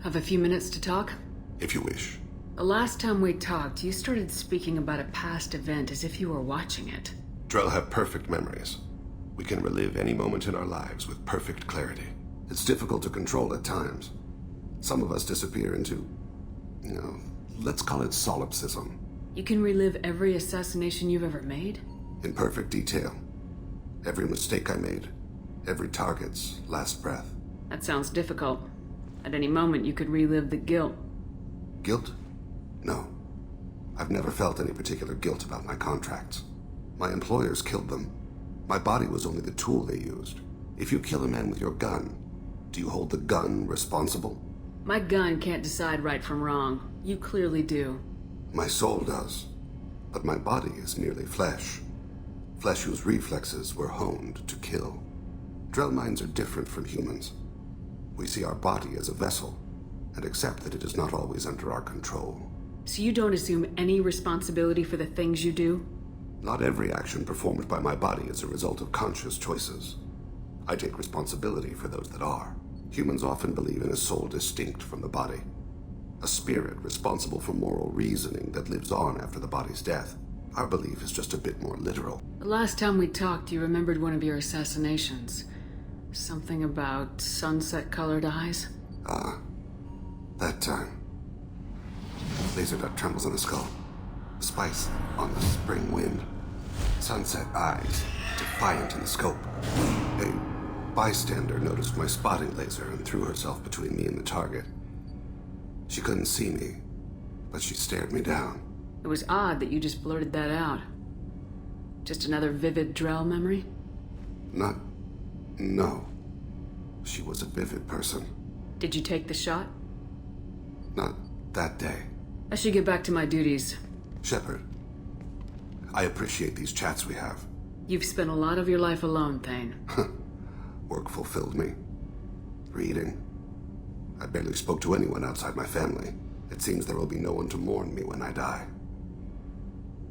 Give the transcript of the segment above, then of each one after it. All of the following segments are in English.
Have a few minutes to talk? If you wish. The last time we talked, you started speaking about a past event as if you were watching it. Drell have perfect memories. We can relive any moment in our lives with perfect clarity. It's difficult to control at times. Some of us disappear into, let's call it solipsism. You can relive every assassination you've ever made? In perfect detail. Every mistake I made. Every target's last breath. That sounds difficult. At any moment, you could relive the guilt. Guilt? No. I've never felt any particular guilt about my contracts. My employers killed them. My body was only the tool they used. If you kill a man with your gun, do you hold the gun responsible? My gun can't decide right from wrong. You clearly do. My soul does. But my body is merely flesh. Flesh whose reflexes were honed to kill. Drell minds are different from humans. We see our body as a vessel, and accept that it is not always under our control. So you don't assume any responsibility for the things you do? Not every action performed by my body is a result of conscious choices. I take responsibility for those that are. Humans often believe in a soul distinct from the body. A spirit responsible for moral reasoning that lives on after the body's death. Our belief is just a bit more literal. The last time we talked, you remembered one of your assassinations. Something about sunset-colored eyes? That time. Laser dot trembles on the skull. Spice on the spring wind. Sunset eyes, defiant in the scope. A bystander noticed my spotting laser and threw herself between me and the target. She couldn't see me, but she stared me down. It was odd that you just blurted that out. Just another vivid Drell memory? No. She was a vivid person. Did you take the shot? Not that day. I should get back to my duties. Shepard, I appreciate these chats we have. You've spent a lot of your life alone, Thane. Work fulfilled me. Reading. I barely spoke to anyone outside my family. It seems there will be no one to mourn me when I die.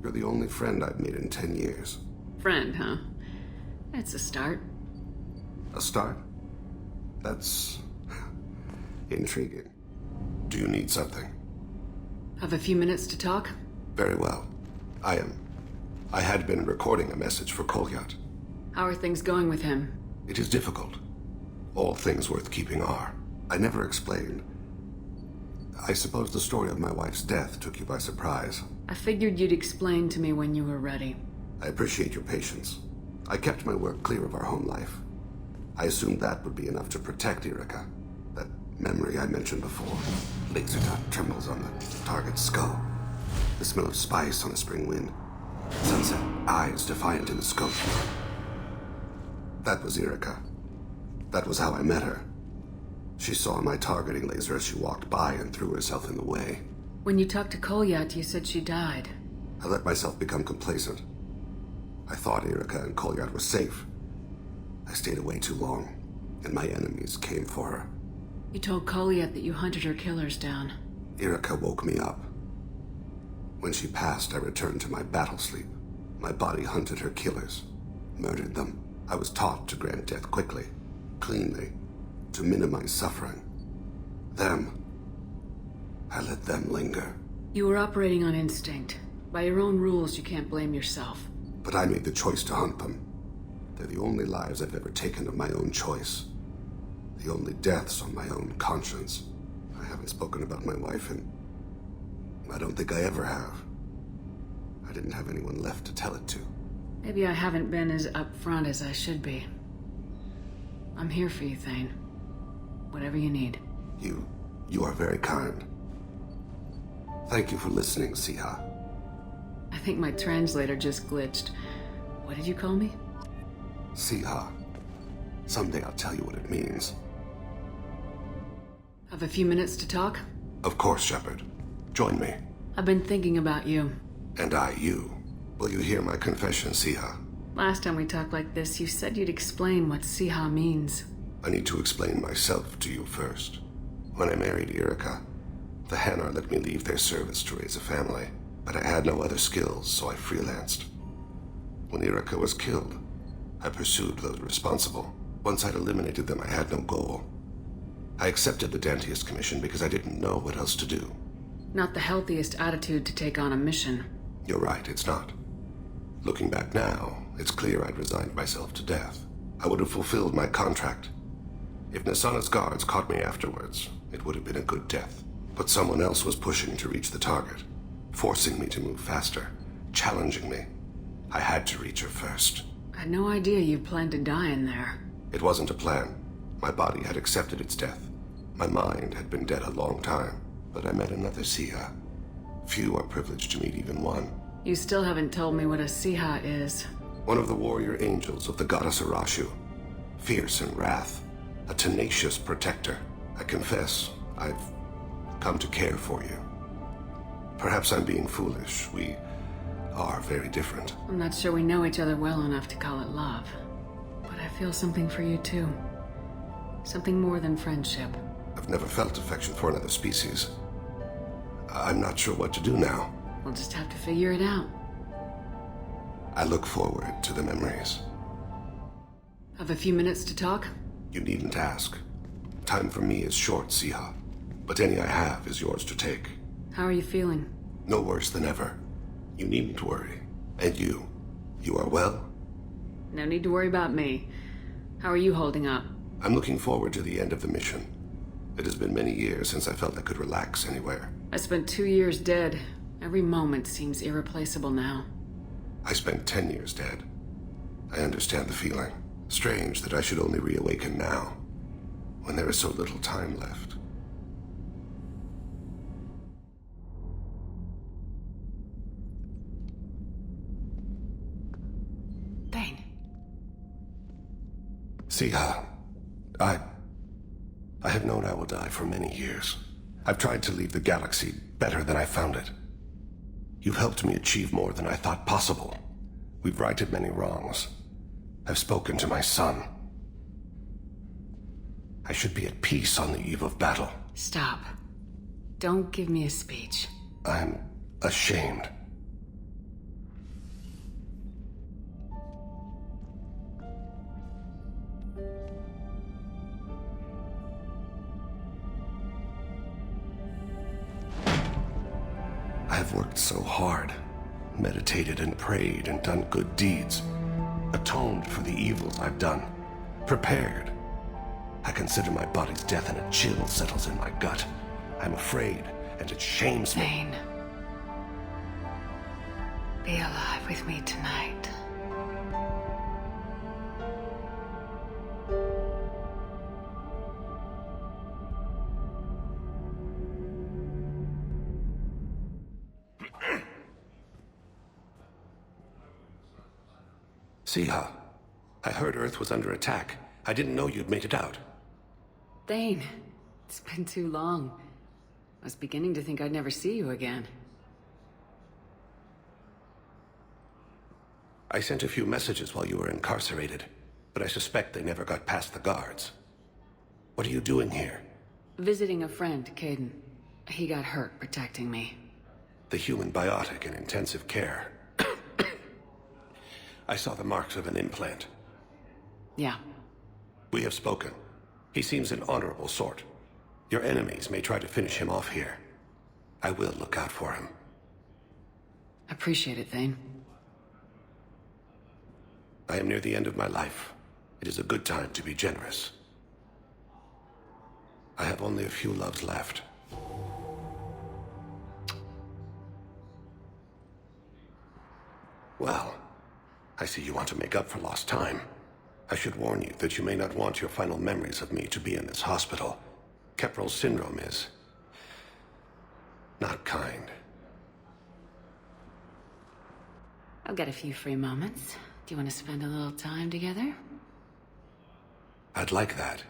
You're the only friend I've made in 10 years. Friend, huh? That's a start. A start? That's intriguing. Do you need something? Have a few minutes to talk? Very well. I had been recording a message for Kolyat. How are things going with him? It is difficult. All things worth keeping are. I never explained. I suppose the story of my wife's death took you by surprise. I figured you'd explain to me when you were ready. I appreciate your patience. I kept my work clear of our home life. I assumed that would be enough to protect Irikah. That memory I mentioned before. Laser dot trembles on the target's skull. The smell of spice on a spring wind. Sunset eyes defiant in the scope. That was Irikah. That was how I met her. She saw my targeting laser as she walked by and threw herself in the way. When you talked to Kolyat, you said she died. I let myself become complacent. I thought Irikah and Kolyat were safe. I stayed away too long, and my enemies came for her. You told Kolyat that you hunted her killers down. Irikah woke me up. When she passed, I returned to my battle sleep. My body hunted her killers, murdered them. I was taught to grant death quickly, cleanly, to minimize suffering. I let them linger. You were operating on instinct. By your own rules, you can't blame yourself. But I made the choice to hunt them. They're the only lives I've ever taken of my own choice. The only deaths on my own conscience. I haven't spoken about my wife, and I don't think I ever have. I didn't have anyone left to tell it to. Maybe I haven't been as upfront as I should be. I'm here for you, Thane. Whatever you need. You are very kind. Thank you for listening, Siha. I think my translator just glitched. What did you call me? Siha. Someday I'll tell you what it means. Have a few minutes to talk? Of course, Shepard. Join me. I've been thinking about you. And I, you. Will you hear my confession, Siha? Last time we talked like this, you said you'd explain what Siha means. I need to explain myself to you first. When I married Irikah, the Hanar let me leave their service to raise a family, but I had no other skills, so I freelanced. When Irikah was killed, I pursued those responsible. Once I'd eliminated them, I had no goal. I accepted the Danteist commission because I didn't know what else to do. Not the healthiest attitude to take on a mission. You're right, it's not. Looking back now, it's clear I'd resigned myself to death. I would have fulfilled my contract. If Nasana's guards caught me afterwards, it would have been a good death. But someone else was pushing to reach the target, forcing me to move faster, challenging me. I had to reach her first. I had no idea you planned to die in there. It wasn't a plan. My body had accepted its death. My mind had been dead a long time, but I met another Siha. Few are privileged to meet even one. You still haven't told me what a Siha is. One of the warrior angels of the goddess Arashu. Fierce in wrath. A tenacious protector. I confess, I've come to care for you. Perhaps I'm being foolish. We are very different. I'm not sure we know each other well enough to call it love. But I feel something for you too. Something more than friendship. I've never felt affection for another species. I'm not sure what to do now. We'll just have to figure it out. I look forward to the memories. Have a few minutes to talk? You needn't ask. Time for me is short, Siha. But any I have is yours to take. How are you feeling? No worse than ever. You needn't worry. And you are well? No need to worry about me. How are you holding up? I'm looking forward to the end of the mission. It has been many years since I felt I could relax anywhere. I spent 2 years dead. Every moment seems irreplaceable now. I spent 10 years dead. I understand the feeling. Strange that I should only reawaken now, when there is so little time left. Thane. Siha, I have known I will die for many years. I've tried to leave the galaxy better than I found it. You've helped me achieve more than I thought possible. We've righted many wrongs. I've spoken to my son. I should be at peace on the eve of battle. Stop. Don't give me a speech. I'm ashamed. I've worked so hard, meditated and prayed and done good deeds, atoned for the evils I've done, prepared. I consider my body's death and a chill settles in my gut. I'm afraid, and it shames me. Thane. Be alive with me tonight. Siha, I heard Earth was under attack. I didn't know you'd made it out. Thane, it's been too long. I was beginning to think I'd never see you again. I sent a few messages while you were incarcerated, but I suspect they never got past the guards. What are you doing here? Visiting a friend, Caden. He got hurt protecting me. The human biotic in intensive care. I saw the marks of an implant. Yeah. We have spoken. He seems an honorable sort. Your enemies may try to finish him off here. I will look out for him. Appreciate it, Thane. I am near the end of my life. It is a good time to be generous. I have only a few loves left. Well, I see you want to make up for lost time. I should warn you that you may not want your final memories of me to be in this hospital. Kepral's syndrome is not kind. I've got a few free moments. Do you want to spend a little time together? I'd like that.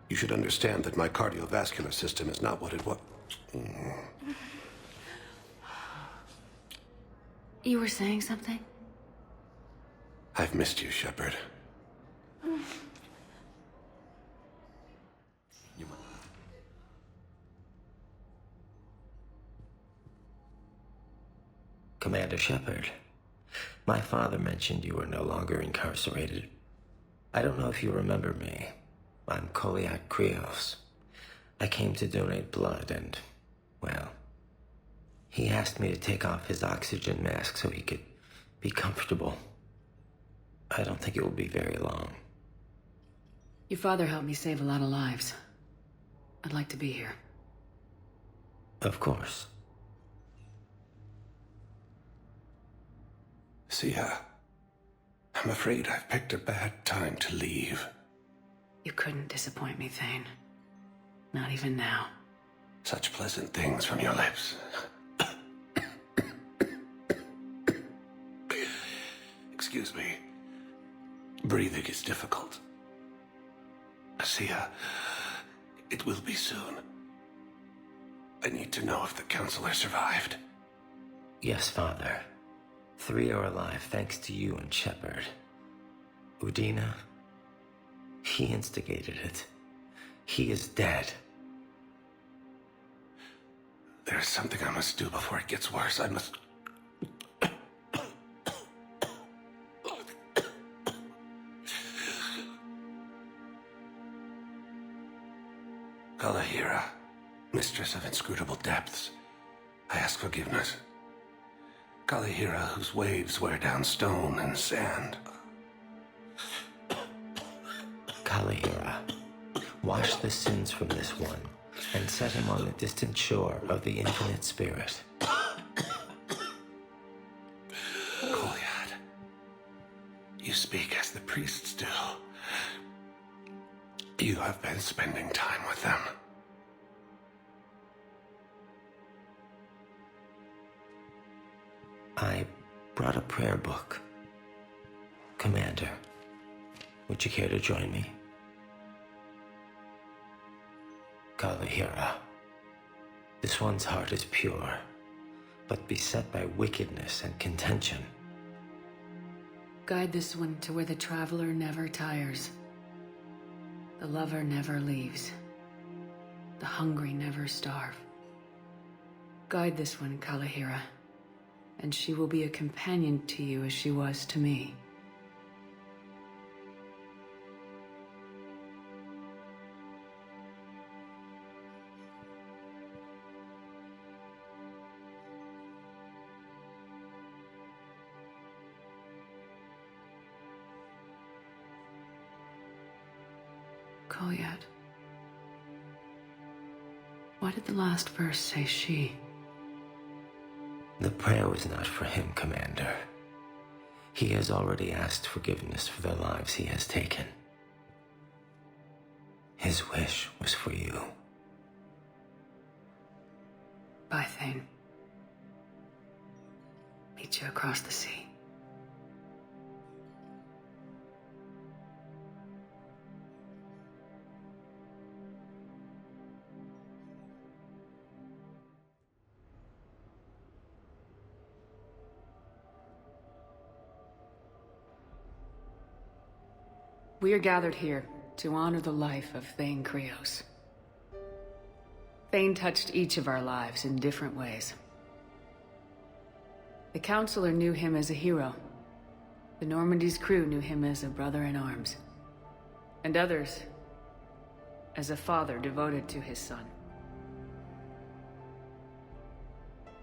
You should understand that my cardiovascular system is not what it was. You were saying something? I've missed you, Shepard. Commander Shepard, My father mentioned you were no longer incarcerated. I don't know if you remember me. I'm Koliak Krios. I came to donate blood and, well, he asked me to take off his oxygen mask so he could be comfortable. I don't think it will be very long. Your father helped me save a lot of lives. I'd like to be here. Of course. Sia, I'm afraid I've picked a bad time to leave. You couldn't disappoint me, Thane. Not even now. Such pleasant things from your lips. Excuse me. Breathing is difficult. Sia, it will be soon. I need to know if the counselor survived. Yes, Father. 3 are alive thanks to you and Shepard. Udina, he instigated it. He is dead. There's something I must do before it gets worse. I must... Kalahira, mistress of inscrutable depths, I ask forgiveness. Kalahira, whose waves wear down stone and sand. Kalahira, wash the sins from this one and set him on the distant shore of the infinite spirit. Goliath, you speak as the priests do. You have been spending time with them. I brought a prayer book. Commander, would you care to join me? Kalahira, this one's heart is pure, but beset by wickedness and contention. Guide this one to where the traveler never tires. The lover never leaves. The hungry never starve. Guide this one, Kalahira, and she will be a companion to you as she was to me. Kolyat. Why did the last verse say she? The prayer was not for him, Commander. He has already asked forgiveness for the lives he has taken. His wish was for you. Bye, Thane. Meet you across the sea. We are gathered here to honor the life of Thane Krios. Thane touched each of our lives in different ways. The Counselor knew him as a hero. The Normandy's crew knew him as a brother in arms. And others as a father devoted to his son.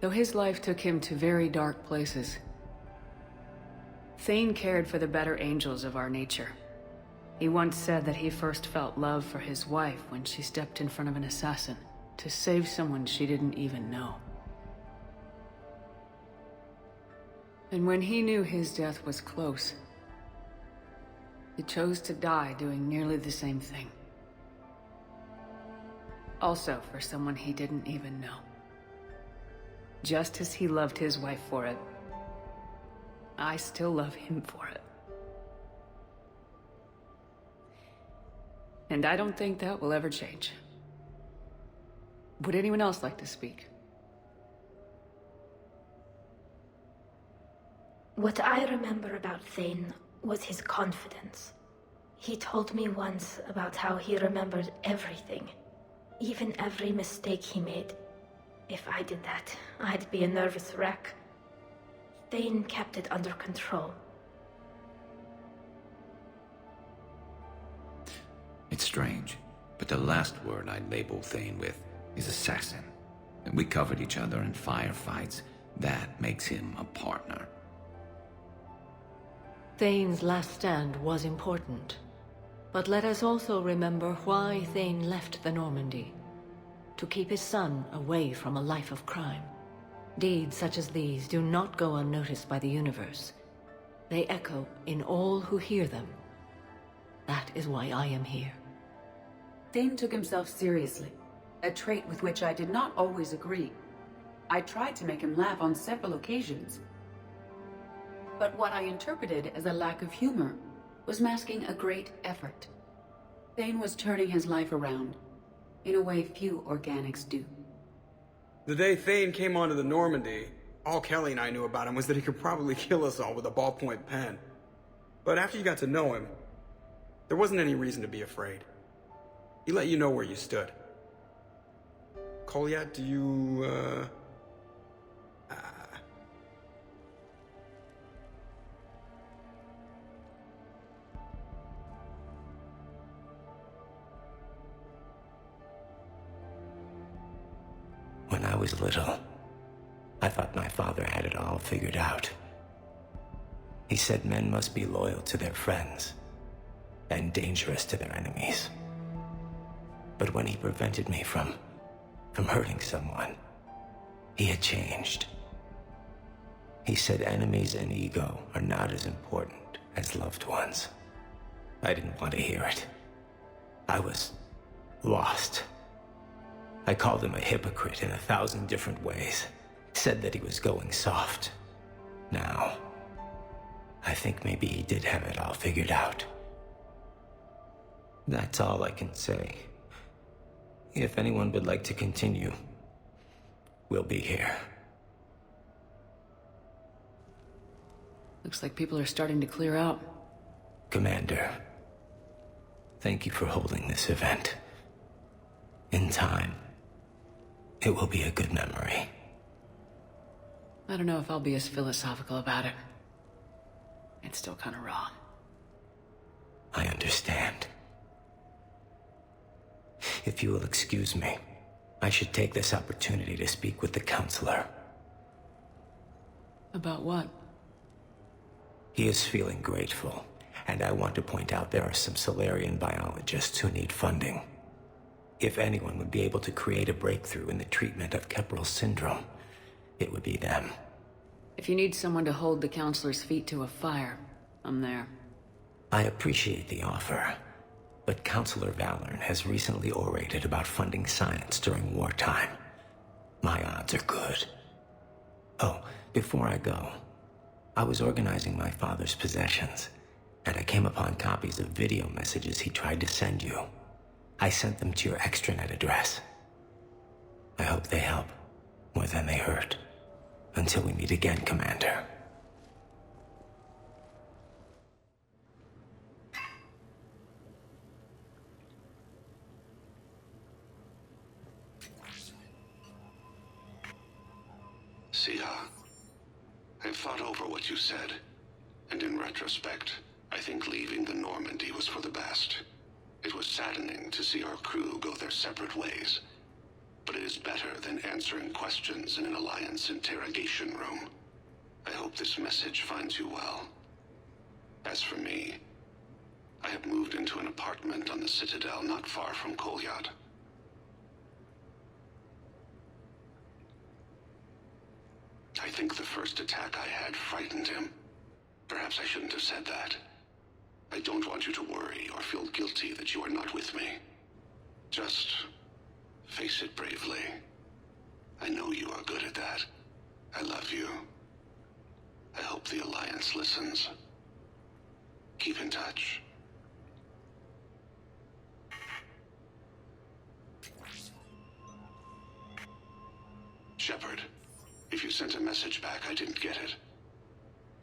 Though his life took him to very dark places, Thane cared for the better angels of our nature. He once said that he first felt love for his wife when she stepped in front of an assassin to save someone she didn't even know. And when he knew his death was close, he chose to die doing nearly the same thing. Also for someone he didn't even know. Just as he loved his wife for it, I still love him for it. And I don't think that will ever change. Would anyone else like to speak? What I remember about Thane was his confidence. He told me once about how he remembered everything, even every mistake he made. If I did that, I'd be a nervous wreck. Thane kept it under control. It's strange, but the last word I'd label Thane with is assassin. And we covered each other in firefights. That makes him a partner. Thane's last stand was important. But let us also remember why Thane left the Normandy. To keep his son away from a life of crime. Deeds such as these do not go unnoticed by the universe. They echo in all who hear them. That is why I am here. Thane took himself seriously, a trait with which I did not always agree. I tried to make him laugh on several occasions. But what I interpreted as a lack of humor was masking a great effort. Thane was turning his life around, in a way few organics do. The day Thane came onto the Normandy, all Kelly and I knew about him was that he could probably kill us all with a ballpoint pen. But after you got to know him, there wasn't any reason to be afraid. He let you know where you stood. Kolyat, do you, When I was little, I thought my father had it all figured out. He said men must be loyal to their friends and dangerous to their enemies. But when he prevented me from hurting someone, he had changed. He said enemies and ego are not as important as loved ones. I didn't want to hear it. I was lost. I called him a hypocrite in 1,000 different ways. Said that he was going soft. Now, I think maybe he did have it all figured out. That's all I can say. If anyone would like to continue, we'll be here. Looks like people are starting to clear out. Commander, thank you for holding this event. In time, it will be a good memory. I don't know if I'll be as philosophical about it. It's still kind of raw. I understand. If you will excuse me, I should take this opportunity to speak with the counselor. About what? He is feeling grateful, and I want to point out there are some Solarian biologists who need funding. If anyone would be able to create a breakthrough in the treatment of Keppel syndrome, it would be them. If you need someone to hold the counselor's feet to a fire, I'm there. I appreciate the offer, but Counselor Valorn has recently orated about funding science during wartime. My odds are good. Oh, before I go, I was organizing my father's possessions, and I came upon copies of video messages he tried to send you. I sent them to your extranet address. I hope they help, more than they hurt. Until we meet again, Commander. Sia, I've thought over what you said, and in retrospect, I think leaving the Normandy was for the best. It was saddening to see our crew go their separate ways, but it is better than answering questions in an Alliance interrogation room. I hope this message finds you well. As for me, I have moved into an apartment on the Citadel not far from Kolyat. I think the first attack I had frightened him. Perhaps I shouldn't have said that. I don't want you to worry or feel guilty that you are not with me. Just face it bravely. I know you are good at that. I love you. I hope the Alliance listens. Keep in touch. Shepard, if you sent a message back, I didn't get it.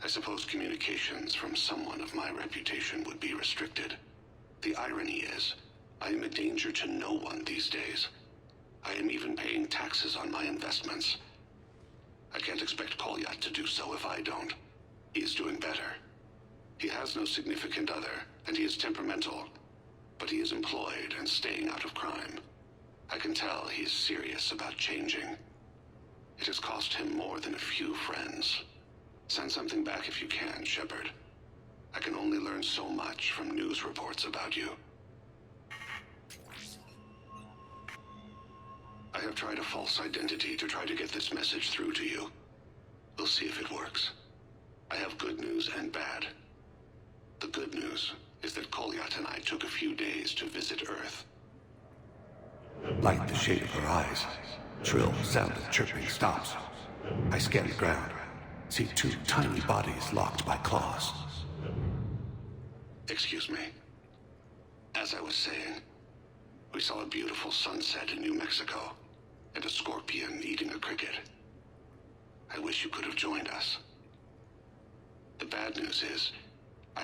I suppose communications from someone of my reputation would be restricted. The irony is, I am a danger to no one these days. I am even paying taxes on my investments. I can't expect Kolyat to do so if I don't. He is doing better. He has no significant other, and he is temperamental, but he is employed and staying out of crime. I can tell he is serious about changing. It has cost him more than a few friends. Send something back if you can, Shepard. I can only learn so much from news reports about you. I have tried a false identity to try to get this message through to you. We'll see if it works. I have good news and bad. The good news is that Kolyat and I took a few days to visit Earth. Light the shade of her eyes. Shrill sound of chirping stops. I scan the ground. See two tiny bodies locked by claws. Excuse me. As I was saying, we saw a beautiful sunset in New Mexico, and a scorpion eating a cricket. I wish you could have joined us. The bad news is, I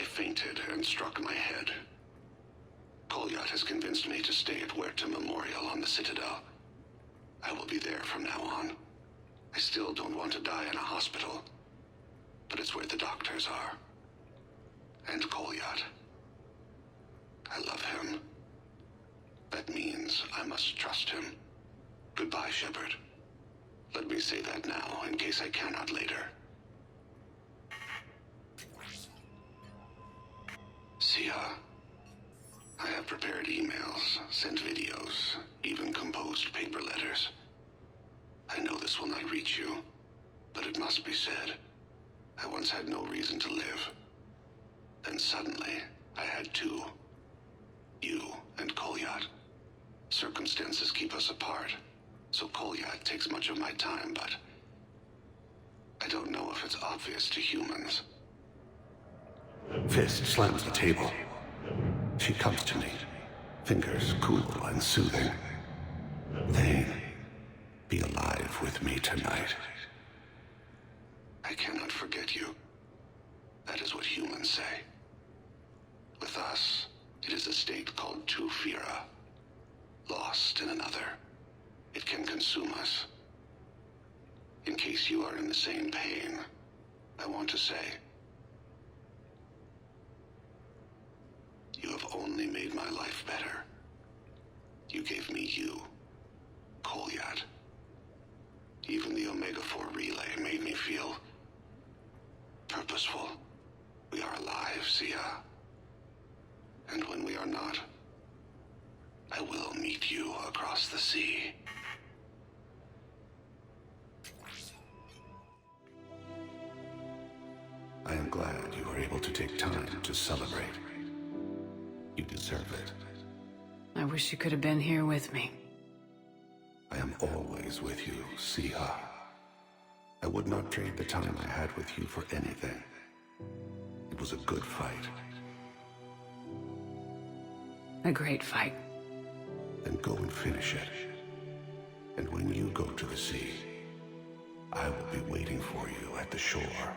fainted and struck my head. Kolyat has convinced me to stay at Huerta Memorial on the Citadel. I will be there from now on. I still don't want to die in a hospital, but it's where the doctors are. And Kolyat. I love him. That means I must trust him. Goodbye, Shepard. Let me say that now, in case I cannot later. Sia, I have prepared emails, sent videos, even composed paper letters. I know this will not reach you, but it must be said. I once had no reason to live. Then suddenly, I had two. You and Kolyat. Circumstances keep us apart, so Kolyat takes much of my time, but I don't know if it's obvious to humans. Fist slams the table. She comes to me, fingers cool and soothing. Thane, be alive with me tonight. I cannot forget you. That is what humans say. With us, it is a state called Tufira. Lost in another. It can consume us. In case you are in the same pain, I want to say, you have only made my life better. You gave me you, Kolyat. Even the Omega-4 relay made me feel purposeful. We are alive, Sia. And when we are not, I will meet you across the sea. I am glad you were able to take time to celebrate. You deserve it. I wish you could have been here with me. I am always with you, Sia. I would not trade the time I had with you for anything. It was a good fight. A great fight. Then go and finish it. And when you go to the sea, I will be waiting for you at the shore.